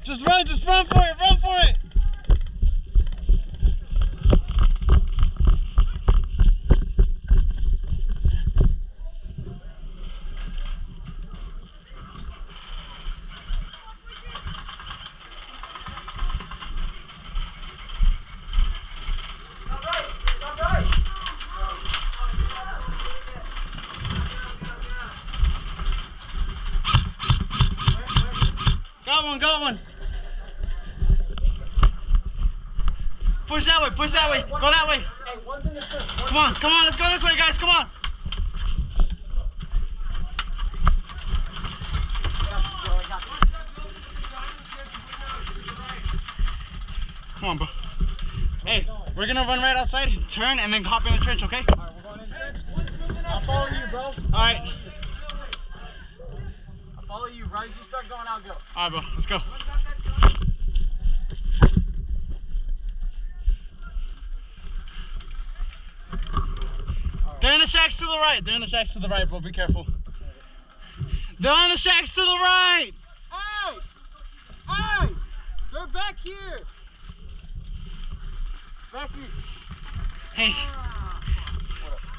Just run for it, run for it! Got one. Push that way, go that way. Hey, one's in the front. Come on, let's go this way, guys, come on. Come on, bro. Hey, we're gonna run right outside, turn, and then hop in the trench, okay? Alright, we're going in the trench. I'll follow you, bro. Alright. I'll follow you. Right as you start going, I'll go. Alright, bro, let's go. They're in the shacks to the right. They're in the shacks to the right, bro. Be careful. They're in the shacks to the right. Hey! Hey! They're back here. Back here. Hey.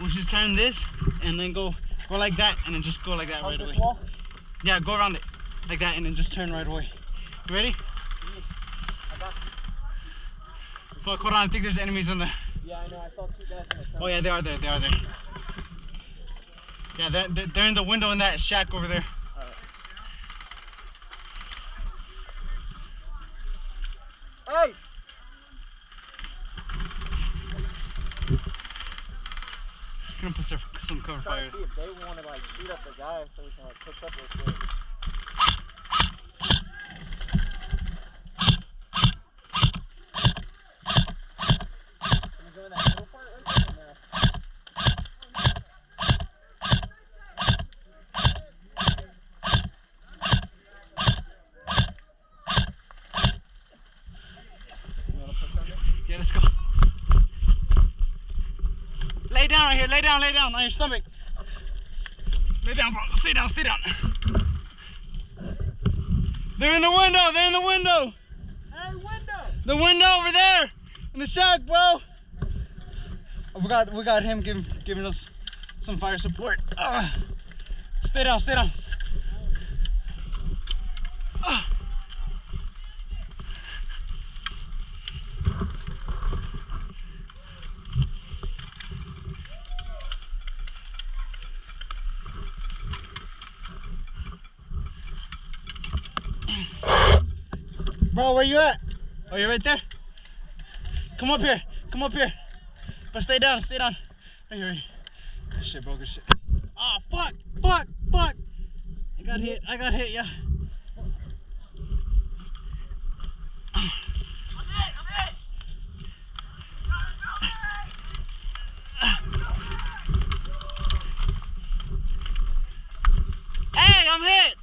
We should turn this and then go like that and then just go like that right away. Wall? Yeah, go around it like that and then just turn right away. You ready? I got you. Fuck, hold on. I think there's enemies in the... Yeah, I know. I saw two guys in the trench. Oh yeah, they are there. Yeah, they're in the window in that shack over there. Hey! Gonna put some cover Try fire. to see if they want to like shoot up the guy so we can like push up real quick. Can you go in that middle part right there? No. You want to push under? Yeah, let's go. Lay down right here. Lay down on your stomach. Lay down, bro. Stay down. They're in the window. Hey, window! The window over there in the shack, bro. Oh, we got him giving us some fire support. Stay down. Bro, where you at? Oh, you're right there? Come up here. But stay down. Right here. Good shit, bro, good shit. Ah, fuck. I got hit, yeah. I'm hit! Hey, I'm hit!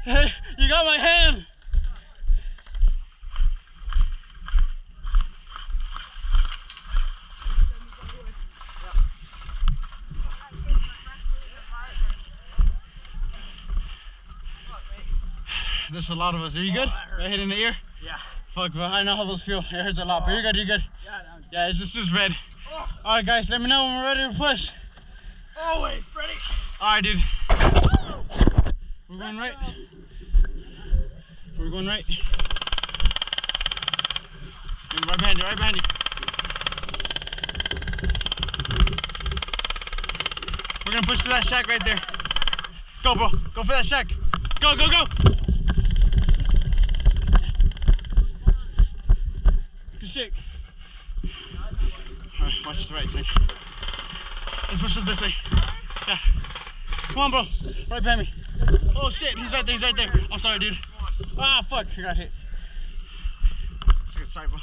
Hey, you got my hand! There's a lot of us. Are you good? Got hit in the ear? Yeah. Fuck, bro. I know how those feel. It hurts a lot, but you're good. Yeah, it's just red. Alright, guys, let me know when we're ready to push. Always ready. Alright, dude. We're going right. Right behind you. We're gonna push to that shack right there. Go, bro. Go for that shack. Go. Good shit. Alright, watch the right side. Let's push it this way. Yeah. Come on, bro. Right behind me. Oh shit, he's right there. I'm sorry, dude. Ah, fuck. I got hit. Sorry, bro.